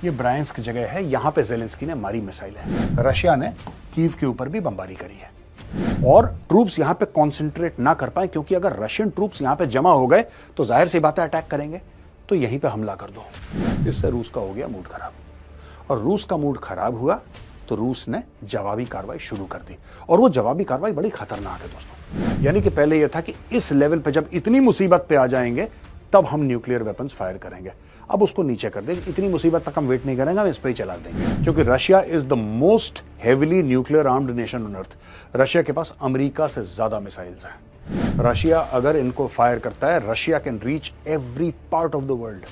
ये ब्रायंस्क जगह है, यहां पे ज़ेलेंस्की ने मारी मिसाइल है। रशिया ने कीव के ऊपर भी बमबारी करी है और ट्रूप्स यहां पे कॉन्सेंट्रेट ना कर पाए, क्योंकि अगर रशियन ट्रूप्स यहां पे जमा हो गए तो जाहिर सी बात है अटैक करेंगे, तो यहीं पे हमला कर दो। इससे रूस का हो गया मूड खराब, और रूस का मूड खराब हुआ तो रूस ने जवाबी कार्रवाई शुरू कर दी। और वो जवाबी कार्रवाई बड़ी खतरनाक है दोस्तों। यानी कि पहले यह था कि इस लेवल पे जब इतनी मुसीबत पे आ जाएंगे तब हम न्यूक्लियर वेपन्स फायर करेंगे। अब उसको नीचे कर देंगे, इतनी मुसीबत तक हम वेट नहीं करेंगे, हम इस पे ही चला देंगे, क्योंकि Russia is the most heavily nuclear armed nation on earth. Russia के पास अमेरिका से ज्यादा मिसाइल्स हैं। रशिया अगर इनको फायर करता है, Russia can reach every part of the world.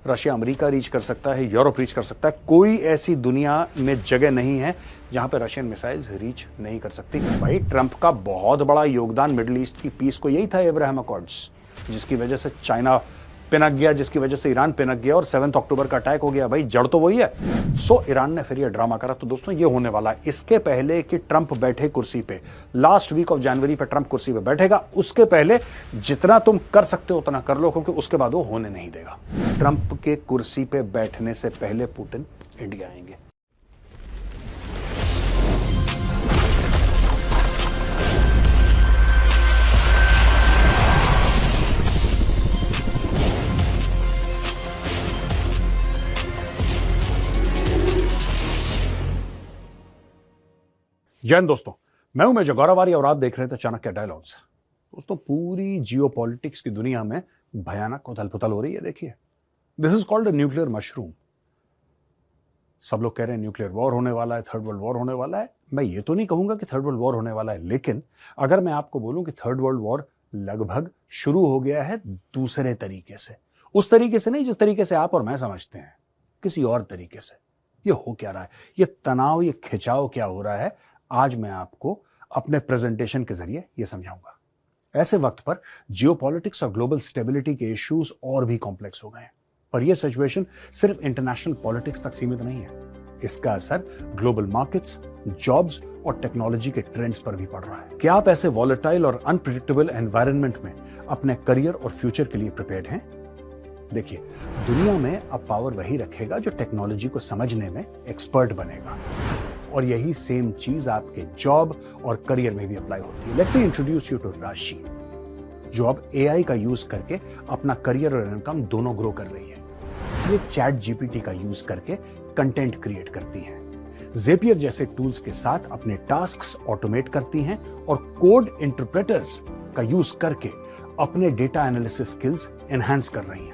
Russia America reach कर सकता है, यूरोप रीच कर सकता है। कोई ऐसी दुनिया में जगह नहीं है जहां पे रशियन मिसाइल्स रीच नहीं कर सकती। भाई ट्रंप का बहुत बड़ा योगदान मिडिल ईस्ट की पीस को यही था, अब्राहम अकॉर्ड्स, जिसकी वजह से चाइना पिनक गया, जिसकी वजह से ईरान पिनक गया और 7 अक्टूबर का अटैक हो गया। भाई जड़ तो वही है। सो ईरान ने फिर ये ड्रामा करा। तो दोस्तों ये होने वाला है। इसके पहले कि ट्रंप बैठे कुर्सी पे, लास्ट वीक ऑफ जनवरी पे ट्रंप कुर्सी पे बैठेगा, उसके पहले जितना तुम कर सकते हो उतना कर लो, क्योंकि उसके बाद वो होने नहीं देगा। ट्रंप के कुर्सी पे बैठने से पहले पुतिन इंडिया आएंगे। जय हिंद दोस्तों, मैं हूं मेजर गौरवारी और आप देख रहे थे चाणक्य डायलॉग्स। दोस्तों पूरी जियोपॉलिटिक्स की दुनिया में भयानक उथल-पुथल हो रही है। देखिए, this is called a nuclear mushroom. सब लोग कह रहे हैं न्यूक्लियर वॉर होने वाला है, थर्ड वर्ल्ड वॉर होने वाला है। मैं ये तो नहीं कहूंगा कि थर्ड वर्ल्ड वॉर होने वाला है, लेकिन अगर मैं आपको बोलूं कि थर्ड वर्ल्ड वॉर लगभग शुरू हो गया है दूसरे तरीके से, उस तरीके से नहीं जिस तरीके से आप और मैं समझते हैं, किसी और तरीके से। ये हो क्या रहा है, ये तनाव, ये खिंचाव क्या हो रहा है, आज मैं आपको अपने प्रेजेंटेशन के जरिए यह समझाऊंगा। ऐसे वक्त पर जियोपॉलिटिक्स और ग्लोबल स्टेबिलिटी के इश्यूज और भी कॉम्प्लेक्स हो गए हैं। पर यह सिचुएशन सिर्फ इंटरनेशनल पॉलिटिक्स तक सीमित नहीं है। इसका असर ग्लोबल मार्केट्स, जॉब्स और टेक्नोलॉजी के ट्रेंड्स पर भी पड़ रहा है। क्या आप ऐसे वॉलेटाइल और अनप्रेडिक्टेबल एनवायरनमेंट में अपने करियर और फ्यूचर के लिए प्रिपेयर्ड हैं? देखिए, दुनिया में अब पावर वही रखेगा जो टेक्नोलॉजी को समझने में एक्सपर्ट बनेगा, और यही सेम चीज आपके जॉब और करियर में भी अप्लाई होती है। Let me introduce you to Rashi, जो अब एआई का यूज करके अपना करियर और इनकम दोनों ग्रो कर रही है। ये चैट जीपीटी का यूज करके कंटेंट क्रिएट करती है, ज़ेपियर जैसे टूल्स के साथ अपने टास्क्स ऑटोमेट करती हैं और कोड इंटरप्रेटर्स का यूज करके अपने डेटा एनालिसिस स्किल्स एनहांस कर रही हैं।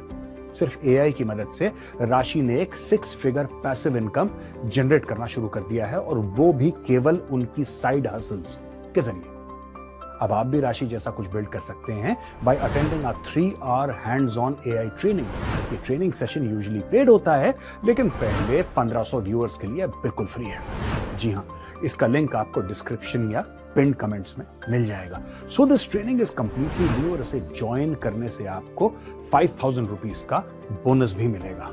सिर्फ एआई की मदद से राशि ने एक 6 फिगर पैसिव इनकम जनरेट करना शुरू कर दिया है, और वो भी केवल उनकी साइड हसल्स के जरिए। अब आप भी राशि जैसा कुछ बिल्ड कर सकते हैं by attending a 3 hour hands on AI training. ये ट्रेनिंग सेशन यूजुअली पेड होता है, लेकिन पहले 1500 व्यूअर्स के लिए बिल्कुल फ्री है। जी हाँ, इसका लिंक आपको डिस्क्रिप्शन या पिन कमेंट्स में मिल जाएगा। So this training is completely new, और इसे ज्वाइन करने से आपको 5000 रुपीज का बोनस भी मिलेगा।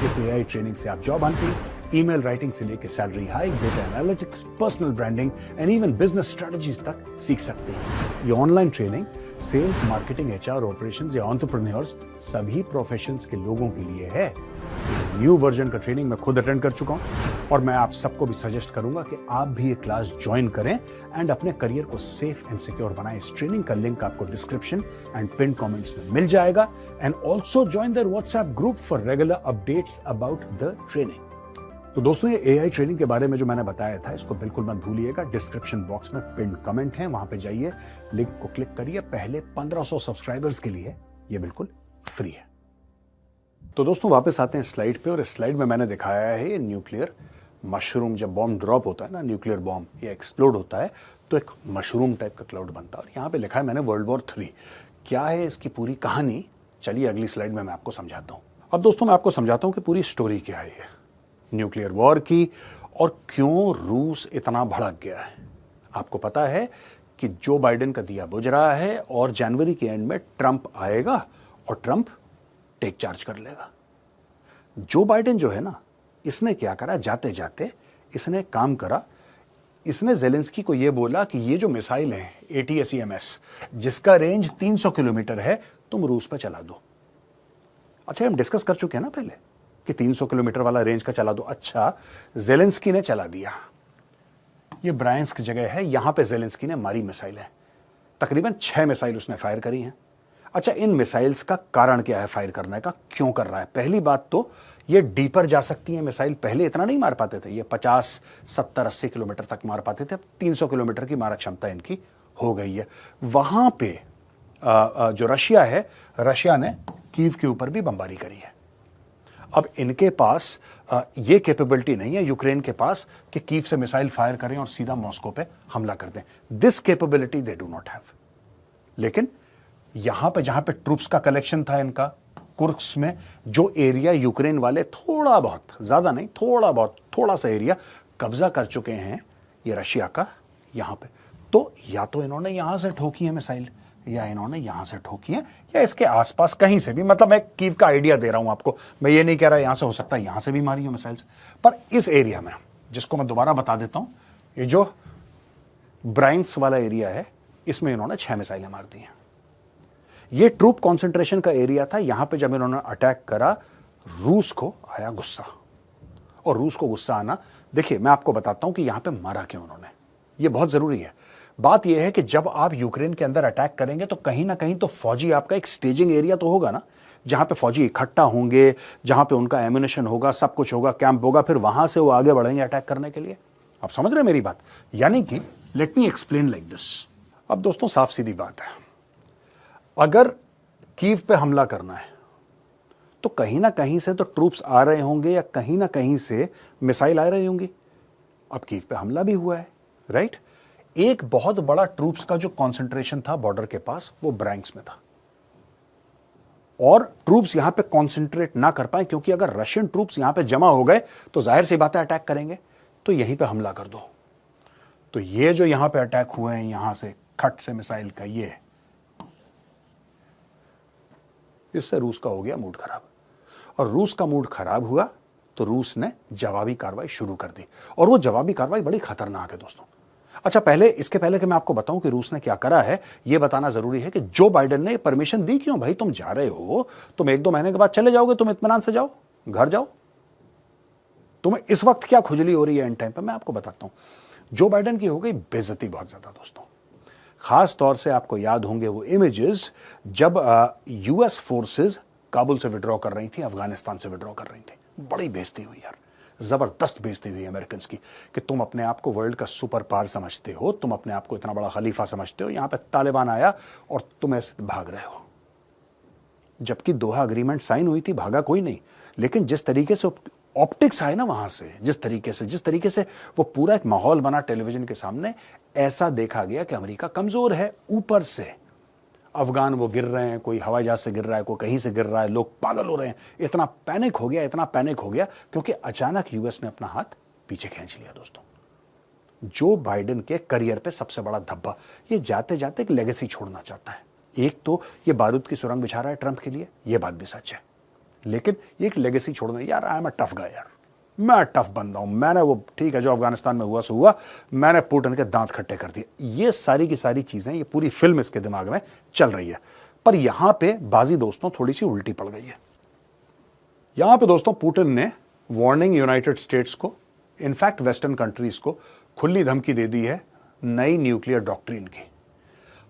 इस एआई ट्रेनिंग से आप जॉब हंटिंग, ईमेल राइटिंग से लेकर salary hike, data analytics, personal branding and even business strategies तक सीख सकते हैं। ये online training sales, marketing, HR, operations या एंटरप्रेन्योर्स सभी प्रोफेशंस के लोगों के लिए है। न्यू वर्जन का ट्रेनिंग मैं खुद अटेंड कर चुका हूं, और मैं आप सबको भी सजेस्ट करूंगा कि आप भी ये क्लास ज्वाइन करें एंड अपने करियर को सेफ एंड सिक्योर बनाएं। इस ट्रेनिंग का लिंक आपको डिस्क्रिप्शन एंड पिन कमेंट्स में मिल जाएगा। And also join there WhatsApp group for regular updates about the training. तो दोस्तों, ये एआई ट्रेनिंग के बारे में जो मैंने बताया था, इसको बिल्कुल मत भूलिएगा। डिस्क्रिप्शन बॉक्स में पिन कमेंट है, वहां पे जाइए, लिंक को क्लिक करिए। पहले 1500 सब्सक्राइबर्स के लिए ये बिल्कुल फ्री है। तो दोस्तों वापस आते हैं स्लाइड पे, और इस स्लाइड में मैंने दिखाया है ये न्यूक्लियर मशरूम। जब बॉम्ब ड्रॉप होता है ना, न्यूक्लियर बॉम्ब, ये एक्सप्लोड होता है तो एक मशरूम टाइप का क्लाउड बनता है, और यहाँ पे लिखा है मैंने वर्ल्ड वॉर 3। क्या है इसकी पूरी कहानी, चलिए अगली स्लाइड में मैं आपको समझाता हूँ। अब दोस्तों मैं आपको समझाता हूँ कि पूरी स्टोरी क्या है न्यूक्लियर वॉर की, और क्यों रूस इतना भड़क गया है। आपको पता है कि जो बाइडेन का दिया बुझ रहा है, और जनवरी के एंड में ट्रंप आएगा और ट्रंप टेक चार्ज कर लेगा। जो बाइडेन जो है ना, इसने क्या करा, जाते जाते इसने काम करा। इसने ज़ेलेंस्की को यह बोला कि ये जो मिसाइल है ATACMS, जिसका रेंज 300 किलोमीटर है, तुम रूस पर चला दो। अच्छा, हम डिस्कस कर चुके हैं ना पहले कि 300 किलोमीटर वाला रेंज का चला दो। अच्छा, जेलेंस्की ने चला दिया। ये ब्रायंस्क जगह है, यहां पे जेलेंस्की ने मारी मिसाइल है, तकरीबन 6 मिसाइल उसने फायर करी हैं। अच्छा, इन मिसाइल्स का कारण क्या है फायर करने का, क्यों कर रहा है? पहली बात तो ये डीपर जा सकती है मिसाइल, पहले इतना नहीं मार पाते थे, ये 50, 70, 80 किलोमीटर तक मार पाते थे, अब 300 किलोमीटर की मारक क्षमता इनकी हो गई है। वहां पे जो रशिया है, रशिया ने कीव के ऊपर भी बमबारी करी है। अब इनके पास ये कैपेबिलिटी नहीं है यूक्रेन के पास कि कीव से मिसाइल फायर करें और सीधा मॉस्को पे हमला कर दें। This capability they do not have. लेकिन यहां पे जहां पे ट्रूप्स का कलेक्शन था इनका, कुर्स्क में, जो एरिया यूक्रेन वाले थोड़ा बहुत, ज्यादा नहीं, थोड़ा बहुत, थोड़ा सा एरिया कब्जा कर चुके हैं ये रशिया का यहां पे, तो या तो इन्होंने यहां से ठोकी है मिसाइल, या इन्होंने यहां से ठोकी है, या इसके आसपास कहीं से भी। मतलब मैं कीव का आइडिया दे रहा हूं आपको, मैं ये नहीं कह रहा यहां से हो सकता है यहां से भी मारी हो मिसाइल्स, पर इस एरिया में, जिसको मैं दोबारा बता देता हूं, ये जो ब्रायंस्क वाला एरिया है, इसमें इन्होंने 6 मिसाइलें मार दी हैं। ये ट्रूप कॉन्सेंट्रेशन का एरिया था। यहां पे जब इन्होंने अटैक करा, रूस को आया गुस्सा, और रूस को गुस्सा आना, देखिए मैं आपको बताता हूं कि यहां पे मारा क्यों उन्होंने, ये बहुत जरूरी है। बात यह है कि जब आप यूक्रेन के अंदर अटैक करेंगे तो कहीं ना कहीं तो फौजी, आपका एक स्टेजिंग एरिया तो होगा ना, जहां पे फौजी इकट्ठा होंगे, जहां पे उनका एम्यूनिशन होगा, सब कुछ होगा, कैंप होगा, फिर वहां से वो आगे बढ़ेंगे अटैक करने के लिए। आप समझ रहे हैं मेरी बात? यानी कि let me explain like this. अब दोस्तों साफ सीधी बात है, अगर कीव पे हमला करना है तो कहीं ना कहीं से तो ट्रूप्स आ रहे होंगे, या कहीं ना कहीं से मिसाइल आ रही होंगी। अब कीव पे हमला भी हुआ है, राइट? एक बहुत बड़ा ट्रूप्स का जो कॉन्सेंट्रेशन था बॉर्डर के पास, वो ब्रायंस्क में था, और ट्रूप्स यहां पे कॉन्सेंट्रेट ना कर पाए, क्योंकि अगर रशियन ट्रूप्स यहां पे जमा हो गए तो जाहिर सी बात है अटैक करेंगे, तो यहीं पे हमला कर दो। तो ये जो यहां पे अटैक हुए हैं, यहां से खट से मिसाइल का, ये इससे रूस का हो गया मूड खराब, और रूस का मूड खराब हुआ तो रूस ने जवाबी कार्रवाई शुरू कर दी, और वो जवाबी कार्रवाई बड़ी खतरनाक है दोस्तों। अच्छा, इसके पहले कि मैं आपको बताऊं कि रूस ने क्या करा है, यह बताना जरूरी है कि जो बाइडेन ने परमिशन दी क्यों। भाई तुम जा रहे हो, तुम 1-2 महीने के बाद चले जाओगे, तुम इत्मीनान से जाओ, घर जाओ, तुम्हें इस वक्त क्या खुजली हो रही है एंड टाइम पे, मैं आपको बताता हूं। जो बाइडेन की हो गई बेइज्जती बहुत ज्यादा दोस्तों। खास तौर से आपको याद होंगे वो इमेजेस जब यूएस फोर्सेस काबुल से विड्रॉ कर रही थी, अफगानिस्तान से विड्रॉ कर रही थी। बड़ी बेइज्जती हुई यार, जबरदस्त बेइज्जती हुई अमेरिकन की, कि तुम अपने आप को वर्ल्ड का सुपर पावर समझते हो, तुम अपने आप को इतना बड़ा खलीफा समझते हो, यहां पे तालिबान आया और तुम ऐसे भाग रहे हो। जबकि दोहा अग्रीमेंट साइन हुई थी, भागा कोई नहीं, लेकिन जिस तरीके से ऑप्टिक्स आए ना वहां से, जिस तरीके से वो पूरा एक माहौल बना टेलीविजन के सामने, ऐसा देखा गया कि अमेरिका कमजोर है। ऊपर से अफगान वो गिर रहे हैं, कोई हवाई जहाज से गिर रहा है, कोई कहीं से गिर रहा है, लोग पागल हो रहे हैं। इतना पैनिक हो गया क्योंकि अचानक यूएस ने अपना हाथ पीछे खींच लिया दोस्तों। जो बाइडेन के करियर पे सबसे बड़ा धब्बा, ये जाते जाते एक लेगेसी छोड़ना चाहता है। एक तो ये बारूद की सुरंग बिछा रहा है ट्रंप के लिए, ये बात भी सच है, लेकिन ये एक लेगेसी छोड़ना, यार I am a tough guy, यार मैं टफ बंदा हूं, मैंने वो ठीक है जो अफगानिस्तान में हुआ सो हुआ, मैंने पुतिन के दांत खट्टे कर दिए। ये सारी की सारी चीजें, ये पूरी फिल्म इसके दिमाग में चल रही है। पर यहां पे बाजी दोस्तों थोड़ी सी उल्टी पड़ गई है। यहां पे दोस्तों पुतिन ने वार्निंग यूनाइटेड स्टेट्स को, इनफैक्ट वेस्टर्न कंट्रीज को खुली धमकी दे दी है नई न्यूक्लियर डॉक्ट्रिन की।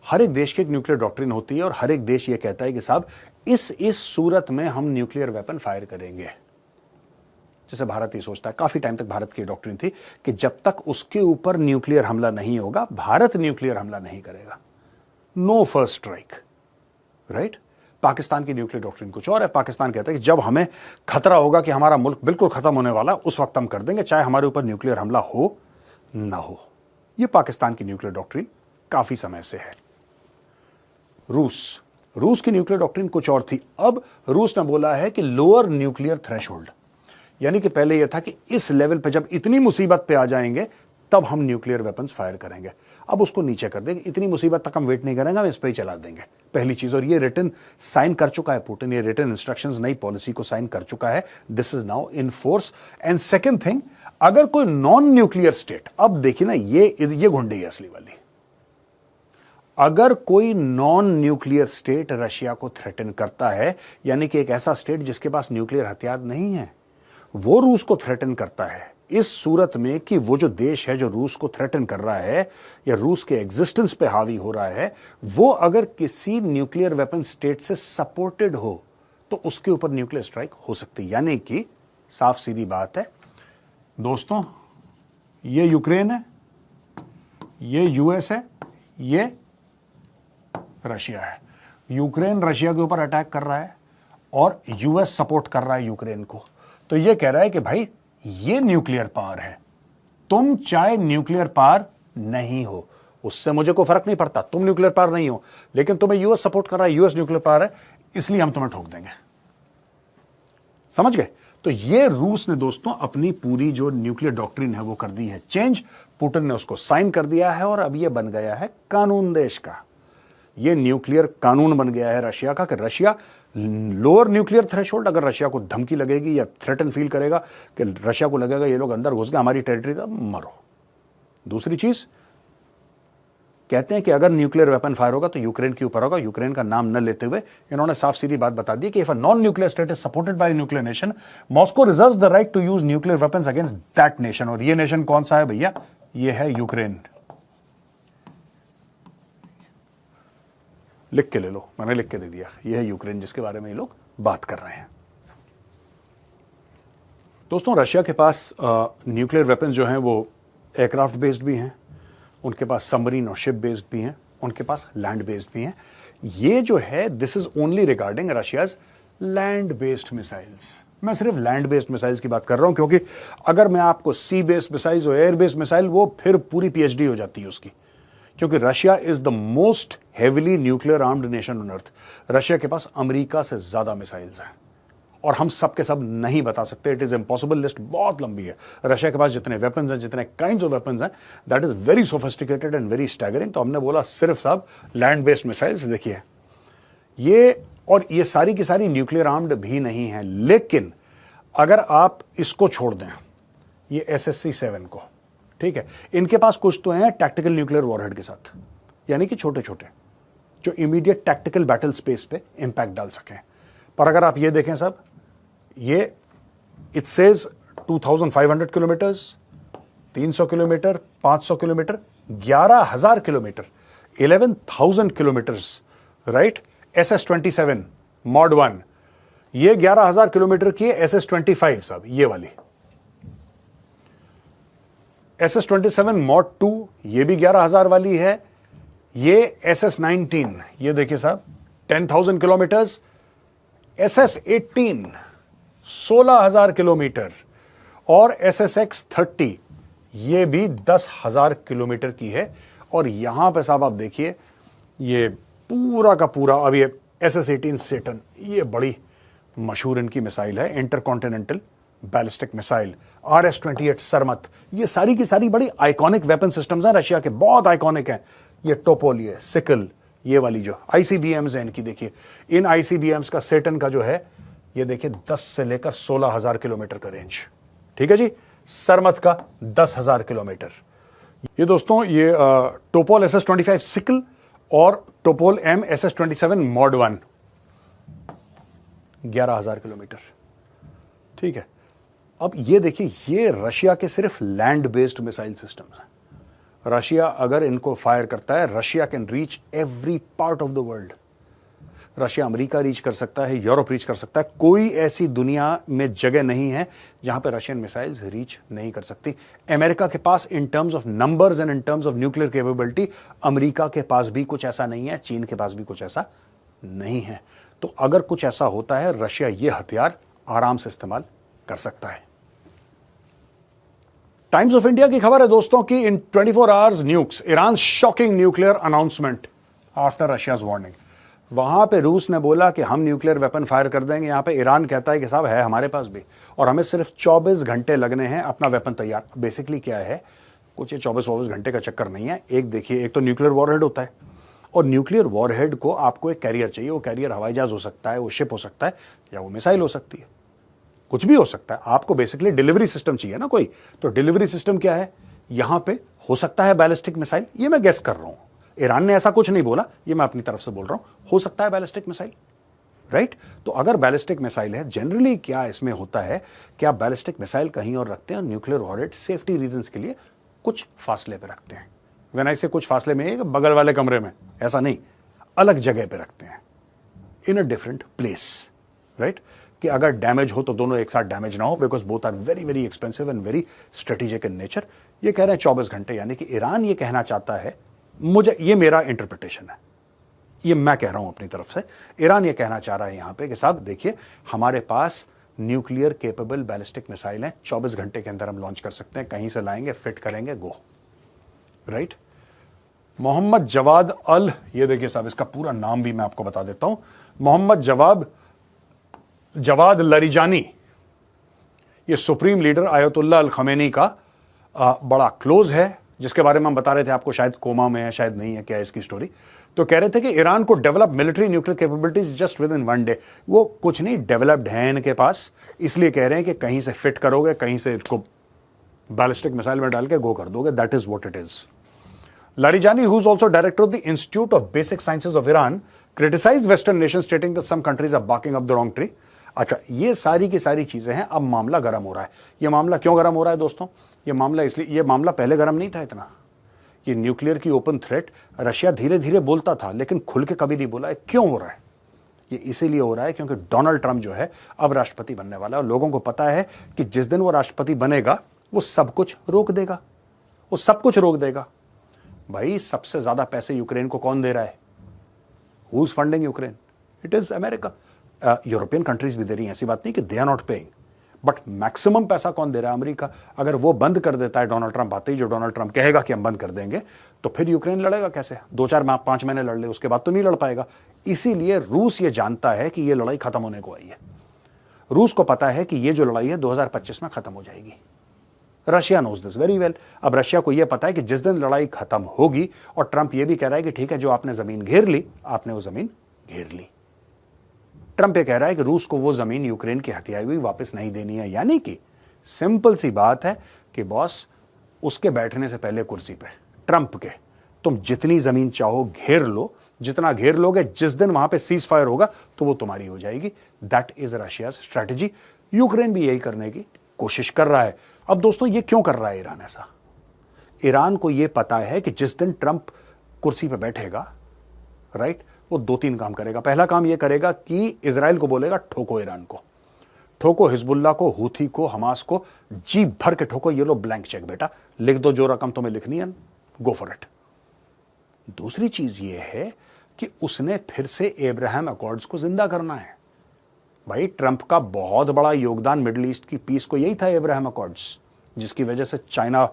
हर एक देश की एक न्यूक्लियर डॉक्ट्रिन होती है, और हर एक देश ये कहता है कि साहब इस सूरत में हम न्यूक्लियर वेपन फायर करेंगे। जैसे भारत ये सोचता है, काफी टाइम तक भारत की डॉक्ट्रिन थी कि जब तक उसके ऊपर न्यूक्लियर हमला नहीं होगा, भारत न्यूक्लियर हमला नहीं करेगा। No first strike, right? Pakistan की न्यूक्लियर डॉक्ट्रिन कुछ और है। पाकिस्तान कहता है कि जब हमें खतरा होगा कि हमारा मुल्क बिल्कुल खत्म होने वाला, उस वक्त हम कर देंगे, चाहे हमारे ऊपर न्यूक्लियर हमला हो ना हो। यह पाकिस्तान की न्यूक्लियर डॉक्ट्रिन काफी समय से है। रूस की न्यूक्लियर डॉक्ट्रिन कुछ और थी। अब रूस ने बोला है कि लोअर न्यूक्लियर थ्रेशोल्ड, यानी कि पहले यह था कि इस लेवल पे जब इतनी मुसीबत पे आ जाएंगे तब हम न्यूक्लियर वेपन्स फायर करेंगे। अब उसको नीचे कर देंगे, इतनी मुसीबत तक हम वेट नहीं करेंगे, हम इस पे ही चला देंगे, पहली चीज। और ये रिटन साइन कर चुका है पुतिन, ये रिटन इंस्ट्रक्शंस, नई पॉलिसी को साइन कर चुका है। This is now in force. And second thing, अगर कोई नॉन न्यूक्लियर स्टेट, अब देखिए ना, ये घुंडी है असली वाली, अगर कोई नॉन न्यूक्लियर स्टेट रशिया को थ्रेटन करता है, यानी कि एक ऐसा स्टेट जिसके पास न्यूक्लियर हथियार नहीं है, वो रूस को थ्रेटन करता है, इस सूरत में कि वो जो देश है जो रूस को थ्रेटन कर रहा है या रूस के एग्जिस्टेंस पे हावी हो रहा है, वो अगर किसी न्यूक्लियर वेपन स्टेट से सपोर्टेड हो तो उसके ऊपर न्यूक्लियर स्ट्राइक हो सकती है। यानी कि साफ सीधी बात है दोस्तों, ये यूक्रेन है, ये यूएस है, ये रशिया है। यूक्रेन रशिया के ऊपर अटैक कर रहा है और यूएस सपोर्ट कर रहा है यूक्रेन को। तो ये कह रहा है कि भाई ये न्यूक्लियर पावर है, तुम चाहे न्यूक्लियर पावर नहीं हो, उससे मुझे कोई फर्क नहीं पड़ता, तुम न्यूक्लियर पावर नहीं हो, लेकिन तुम्हें यूएस सपोर्ट कर रहा है, यूएस न्यूक्लियर पावर है, इसलिए हम तुम्हें ठोक देंगे। समझ गए? तो ये रूस ने दोस्तों अपनी पूरी जो न्यूक्लियर डॉक्ट्रिन है वो कर दी है चेंज। पुतिन ने उसको साइन कर दिया है और अब ये बन गया है कानून देश का। ये न्यूक्लियर कानून बन गया है रशिया का कि रशिया लोअर न्यूक्लियर थ्रेशोल्ड, अगर रशिया को धमकी लगेगी या थ्रेटन फील करेगा कि रशिया को लगेगा ये लोग अंदर घुस गए हमारी टेरिटरी, तब मरो। दूसरी चीज कहते हैं कि अगर न्यूक्लियर वेपन फायर होगा तो यूक्रेन के ऊपर होगा। यूक्रेन का नाम न लेते हुए इन्होंने साफ सीधी बात बता दी कि if a non nuclear state is supported by nuclear nation, Moscow reserves the right to use nuclear weapons against that nation. और ये नेशन कौन सा है भैया? ये है यूक्रेन। लिख के ले लो, मैंने लिख के दे दिया, ये है यूक्रेन जिसके बारे में ये लोग बात कर रहे हैं। दोस्तों रशिया के पास न्यूक्लियर वेपन्स जो हैं वो एयरक्राफ्ट बेस्ड भी हैं, उनके पास सबमरीन और शिप बेस्ड भी हैं, उनके पास लैंड बेस्ड भी हैं। ये जो है this is only regarding Russia's land based missiles. मैं सिर्फ लैंड बेस्ड मिसाइल्स की बात कर रहा हूं क्योंकि अगर मैं आपको सी बेस्ड मिसाइल्स और एयर बेस्ड मिसाइल, वो फिर पूरी पीएचडी हो जाती है उसकी, क्योंकि Russia is the most heavily nuclear armed nation on earth. Russia के पास अमेरिका से ज्यादा मिसाइल्स हैं और हम सब के सब नहीं बता सकते, इट इज इम्पॉसिबल, लिस्ट बहुत लंबी है। रशिया के पास जितने वेपन्स हैं, जितने काइंड्स ऑफ वेपन्स हैं, that is very sophisticated and very staggering. तो हमने बोला सिर्फ साहब लैंड बेस्ड मिसाइल्स देखिए ये, और ये सारी की सारी न्यूक्लियर आर्म्ड भी नहीं है। लेकिन अगर आप इसको छोड़ दें, ये SSC-7 को, ठीक है, इनके पास कुछ तो हैं टैक्टिकल न्यूक्लियर वॉरहेड के साथ, यानी कि छोटे छोटे जो इमीडिएट टैक्टिकल बैटल स्पेस पे इंपैक्ट डाल सकें। पर अगर आप ये देखें साहब, ये it says 2500 kilometres, 300 kilometre, 500 kilometre, 11,000 kilometre, 11,000 kilometres, right. SS-27 mod 1 ये 11,000 किलोमीटर की है। SS-25 साहब ये वाली SS-27 मॉड 2 ये भी 11,000 वाली है। ये SS-19 ये देखिए साहब 10,000 किलोमीटर्स। SS-18 16,000 किलोमीटर और SSX-30 ये भी 10,000 किलोमीटर की है। और यहां पे साहब आप देखिए ये पूरा का पूरा, अब ये SS-18 सेटन ये बड़ी मशहूर इनकी मिसाइल है, इंटरकॉन्टिनेंटल बैलिस्टिक मिसाइल। RS-28 सरमत, ये सारी की सारी बड़ी आइकॉनिक वेपन सिस्टम्स हैं रशिया के, बहुत आइकॉनिक हैं। ये टोपोल, ये सिकल, ये वाली जो ICBMs हैं इनकी देखिए, इन ICBMs का सेटन का जो है ये देखिए 10 से लेकर 16,000 किलोमीटर का रेंज, ठीक है जी। सरमत का 10,000 किलोमीटर। ये दोस्तों ये टोपोल SS-25 सिकल और Topol M SS-27 mod 1 11,000 kilometre, ठीक है। अब ये देखिए ये रशिया के सिर्फ लैंड बेस्ड मिसाइल सिस्टम्स हैं। रशिया अगर इनको फायर करता है, Russia can reach every part of the world. Russia America reach कर सकता है, यूरोप रीच कर सकता है। कोई ऐसी दुनिया में जगह नहीं है जहां पर रशियन मिसाइल्स रीच नहीं कर सकती। अमेरिका के पास in terms of numbers and in terms of nuclear capability America के पास भी कुछ ऐसा नहीं है, चीन के पास भी कुछ ऐसा नहीं है। तो अगर कुछ ऐसा होता है, रशिया ये हथियार आराम से इस्तेमाल कर सकता है। टाइम्स ऑफ इंडिया की खबर है दोस्तों कि इन 24 hours nukes, Iran shocking nuclear announcement after Russia's warning. वहां पे रूस ने बोला कि हम न्यूक्लियर वेपन फायर कर देंगे, यहां पे ईरान कहता है कि साहब है हमारे पास भी, और हमें सिर्फ 24 घंटे लगने हैं अपना वेपन तैयार। बेसिकली क्या है, कुछ ये 24 घंटे का चक्कर नहीं है। एक देखिए, एक तो न्यूक्लियर वॉरहेड होता है, और न्यूक्लियर वॉरहेड को आपको एक कैरियर चाहिए। वो कैरियर हवाई जहाज हो सकता है, वो शिप हो सकता है, या वो मिसाइल हो सकती है, कुछ भी हो सकता है। आपको बेसिकली डिलीवरी सिस्टम चाहिए ना कोई, तो डिलीवरी सिस्टम क्या है, यहां पे हो सकता है बैलिस्टिक मिसाइल। ये मैं गेस कर रहा हूं, ईरान ने ऐसा कुछ नहीं बोला, ये मैं अपनी तरफ से बोल रहा हूं, हो सकता है बैलिस्टिक मिसाइल। राइट? तो अगर बैलिस्टिक मिसाइल है, जनरली क्या इसमें होता है कि आप बैलिस्टिक मिसाइल कहीं और रखते हैं और न्यूक्लियर वॉरहेड सेफ्टी रीजंस के लिए कुछ फासले पे रखते हैं। व्हेन आई से कुछ फासले में, बगल वाले कमरे में, ऐसा नहीं, अलग जगह पे रखते हैं, इन अ डिफरेंट प्लेस, राइट? कि अगर डैमेज हो तो दोनों एक साथ डैमेज ना हो, because both are very very expensive and very strategic in nature. ये कह रहे हैं 24 घंटे, यानी कि ईरान ये कहना चाहता है, मुझे, ये मेरा इंटरप्रिटेशन है, ये मैं कह रहा हूं अपनी तरफ से, ईरान ये कहना चाह रहा है यहां पे कि साहब देखिए, हमारे पास न्यूक्लियर केपेबल बैलिस्टिक मिसाइल है, 24 घंटे के अंदर हम लॉन्च कर सकते हैं, कहीं से लाएंगे, फिट करेंगे, गो, राइट? मोहम्मद जवाद अल, ये देखिए साहब, इसका पूरा नाम भी मैं आपको बता देता हूं, मोहम्मद जवाद लरिजानी, ये सुप्रीम लीडर आयतुल्लाह अल खमेनी का बड़ा क्लोज है, जिसके बारे में हम बता रहे थे आपको, शायद कोमा में है, शायद नहीं है, क्या है इसकी स्टोरी। तो कह रहे थे कि ईरान को develop military nuclear capabilities just with in 1 day. वो कुछ नहीं, डेवलप्ड है इनके पास, इसलिए कह रहे हैं कि कहीं से फिट करोगे, कहीं से इसको बैलिस्टिक मिसाइल में डाल के गो कर दोगे, that is what it is. Larijani, who is also director of the institute of basic sciences of Iran, criticize western nation stating that some countries are barking up the wrong tree. अच्छा, ये सारी की सारी चीजें हैं। अब मामला गर्म हो रहा है। ये मामला क्यों गर्म हो रहा है दोस्तों? ये मामला इसलिए, ये मामला पहले गर्म नहीं था इतना। ये न्यूक्लियर की ओपन थ्रेट रशिया धीरे धीरे बोलता था, लेकिन खुल के कभी नहीं बोला है। क्यों हो रहा है? ये इसीलिए हो रहा है क्योंकि डोनाल्ड ट्रंप जो है अब राष्ट्रपति बनने वाला है, और लोगों को पता है कि जिस दिन वो राष्ट्रपति बनेगा वो सब कुछ रोक देगा, वो सब कुछ रोक देगा। भाई, सबसे ज्यादा पैसे यूक्रेन को कौन दे रहा है? Who is funding Ukraine? It is America. European countries भी दे रही हैं, ऐसी बात नहीं कि they are not paying, but maximum पैसा कौन दे रहा है? अमेरिका। अगर वो बंद कर देता है डोनाल्ड ट्रंप आते ही, जो डोनाल्ड ट्रंप कहेगा कि हम बंद कर देंगे, तो फिर यूक्रेन लड़ेगा कैसे? 2-4-5 महीने लड़ ले, उसके बाद तो नहीं लड़ पाएगा। इसीलिए रूस ये जानता है कि ये लड़ाई खत्म होने को आई है। रूस को पता है कि ये जो लड़ाई है 2025 में खत्म हो जाएगी। Russia knows this very well. अब रशिया को यह पता है कि जिस दिन लड़ाई खत्म होगी, और ट्रंप ये भी कह रहा है कि ठीक है, जो आपने जमीन घेर ली, आपने वो जमीन घेर ली। ट्रंप ये कह रहा है कि रूस को वो जमीन यूक्रेन की हथियाई हुई वापस नहीं देनी है। यानी कि सिंपल सी बात है कि बॉस, उसके बैठने से पहले कुर्सी पे, ट्रंप के, तुम जितनी जमीन चाहो घेर लो, जितना घेर लोगे, जिस दिन वहां पे सीज फायर होगा तो वो तुम्हारी हो जाएगी। That is Russia strategy. Ukraine भी यही करने की कोशिश कर रहा है। अब दोस्तों, ये क्यों कर रहा है ईरान ऐसा? ईरान को यह पता है कि जिस दिन ट्रंप कुर्सी पे बैठेगा, राइट, वो 2-3 काम करेगा। पहला काम यह करेगा कि इजराइल को बोलेगा ठोको ईरान को, ठोको हिजबुल्लाह को, हूथी को, हमास को, जी भर के ठोको। ये लो ब्लैंक चेक बेटा, लिख दो जो रकम तुम्हें लिखनी है, गो फॉर इट। दूसरी चीज ये है कि उसने फिर से एब्राहम अकॉर्ड्स को जिंदा करना है। भाई, ट्रंप का बहुत बड़ा योगदान मिडिल ईस्ट की पीस को यही था, एब्राहम अकॉर्ड्स, जिसकी वजह से चाइना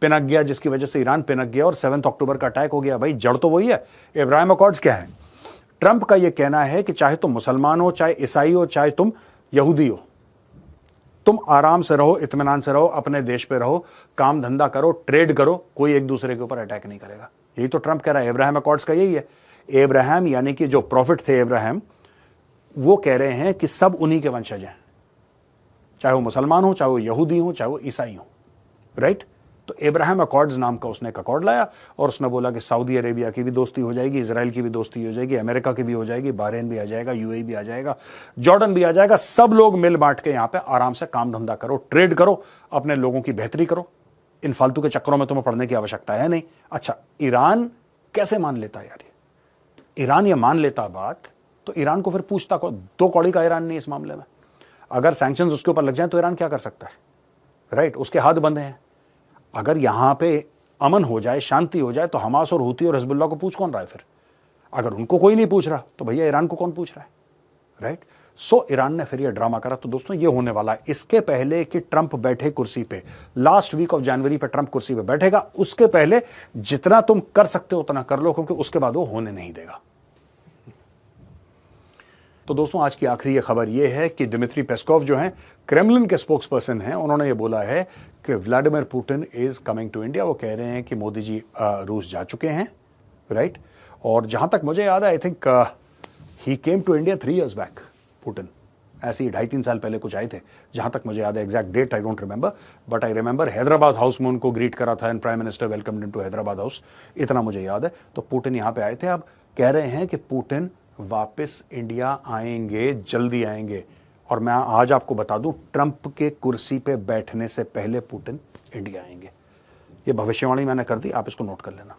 पिनक गया, जिसकी वजह से ईरान पिनक गया और 7 अक्टूबर का अटैक हो गया। भाई, जड़ तो वही है। एब्राहम अकॉर्ड्स क्या है? ट्रंप का यह कहना है कि चाहे तुम मुसलमान हो, चाहे ईसाई हो, चाहे तुम यहूदी हो, तुम आराम से रहो, इत्मीनान से रहो, अपने देश पे रहो, काम धंधा करो, ट्रेड करो, कोई एक दूसरे के ऊपर अटैक नहीं करेगा। यही तो ट्रंप कह रहा है। एब्राहम अकॉर्ड्स का यही है। एब्राहम यानी कि जो प्रॉफिट थे एब्राहम, वो कह रहे हैं कि सब उन्हीं के वंशज हैं, चाहे वो मुसलमान हो, चाहे वो यहूदी हो, चाहे वो ईसाई हो, राइट? तो एब्राहम अकॉर्ड्स नाम का उसने एक अकॉर्ड लाया, और उसने बोला कि सऊदी अरेबिया की भी दोस्ती हो जाएगी, इजराइल की भी दोस्ती हो जाएगी, अमेरिका की भी हो जाएगी, बहरीन भी आ जाएगा, यूएई भी आ जाएगा, जॉर्डन भी आ जाएगा। सब लोग मिल बांट के यहाँ पे आराम से काम धंधा करो, ट्रेड करो, अपने लोगों की बेहतरी करो। इन फालतू के चक्करों में तुम्हें पढ़ने की आवश्यकता है नहीं। अच्छा, ईरान कैसे मान लेता यार? ईरान ये मान लेता बात, तो ईरान को फिर पूछता को 2 कौड़ी का ईरान नहीं इस मामले में। अगर सैंक्शंस उसके ऊपर लग जाए तो ईरान क्या कर सकता है, राइट? उसके हाथ बंधे हैं। अगर यहां पे अमन हो जाए, शांति हो जाए, तो हमास और हूती और हिजबुल्लाह को पूछ कौन रहा है फिर? अगर उनको कोई नहीं पूछ रहा तो भैया ईरान को कौन पूछ रहा है, राइट? सो ईरान ने फिर ये ड्रामा करा। तो दोस्तों, ये होने वाला है। इसके पहले कि ट्रंप बैठे कुर्सी पे, लास्ट वीक ऑफ जनवरी पे ट्रंप कुर्सी पे बैठेगा, उसके पहले जितना तुम कर सकते हो उतना कर लो, क्योंकि उसके बाद वो होने नहीं देगा। तो दोस्तों, आज की आखिरी ये खबर ये है कि दिमित्री पेस्कोव जो हैं, क्रेमलिन के स्पोक्स पर्सन हैं, उन्होंने ये बोला है कि Vladimir Putin is coming to India. वो कह रहे हैं कि मोदी जी रूस जा चुके हैं, राइट? और जहां तक मुझे याद है, I think he came to India 3 years बैक। पुतिन ऐसे ही 2.5-3 साल पहले कुछ आए थे, जहां तक मुझे याद है। Exact date I don't remember, but I remember Hyderabad house में उनको ग्रीट करा था and prime minister welcomed into Hyderabad house, इतना मुझे याद है। तो पुतिन यहां पे आए थे। अब कह रहे हैं कि पुतिन वापस इंडिया आएंगे, जल्दी आएंगे। और मैं आज आपको बता दूं, ट्रंप के कुर्सी पे बैठने से पहले पुतिन इंडिया आएंगे। ये भविष्यवाणी मैंने कर दी, आप इसको नोट कर लेना।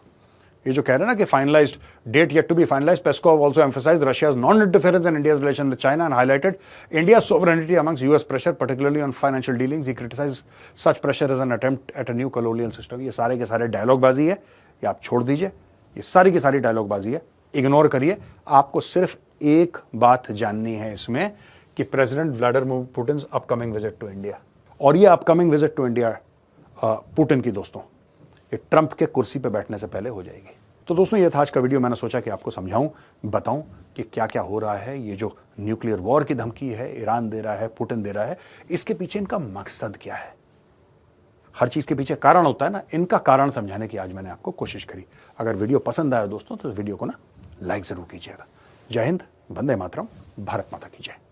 ये जो कह रहे हैं ना कि finalized date yet to be finalized, Peskov also emphasized Russia's non interference in India's relation with China and highlighted India's sovereignty amongst US pressure particularly on financial dealings. He criticized such pressure as an attempt at a new colonial system. ये सारे के सारे dialogue बाजी है, ये आप छोड़ दीजिए। ये सारी की सारी डायलॉग बाजी है, इग्नोर करिए। आपको सिर्फ एक बात जाननी है इसमें कि president Vladimir Putin upcoming visit to India, और ये upcoming visit to India Putin की दोस्तों ये ट्रंप के कुर्सी पे बैठने से पहले हो जाएगी। तो दोस्तों ये था आज का वीडियो। मैंने सोचा कि आपको समझाऊं, बताऊं कि क्या क्या हो रहा है। ये जो न्यूक्लियर वॉर की धमकी है, ईरान दे रहा है, पुतिन दे रहा है, इसके पीछे इनका मकसद क्या है। हर चीज के पीछे कारण होता है ना, इनका कारण समझाने की आज मैंने आपको कोशिश करी। अगर वीडियो पसंद आया दोस्तों तो वीडियो को ना लाइक जरूर कीजिएगा। जय हिंद, वंदे मातरम, भारत माता की जय।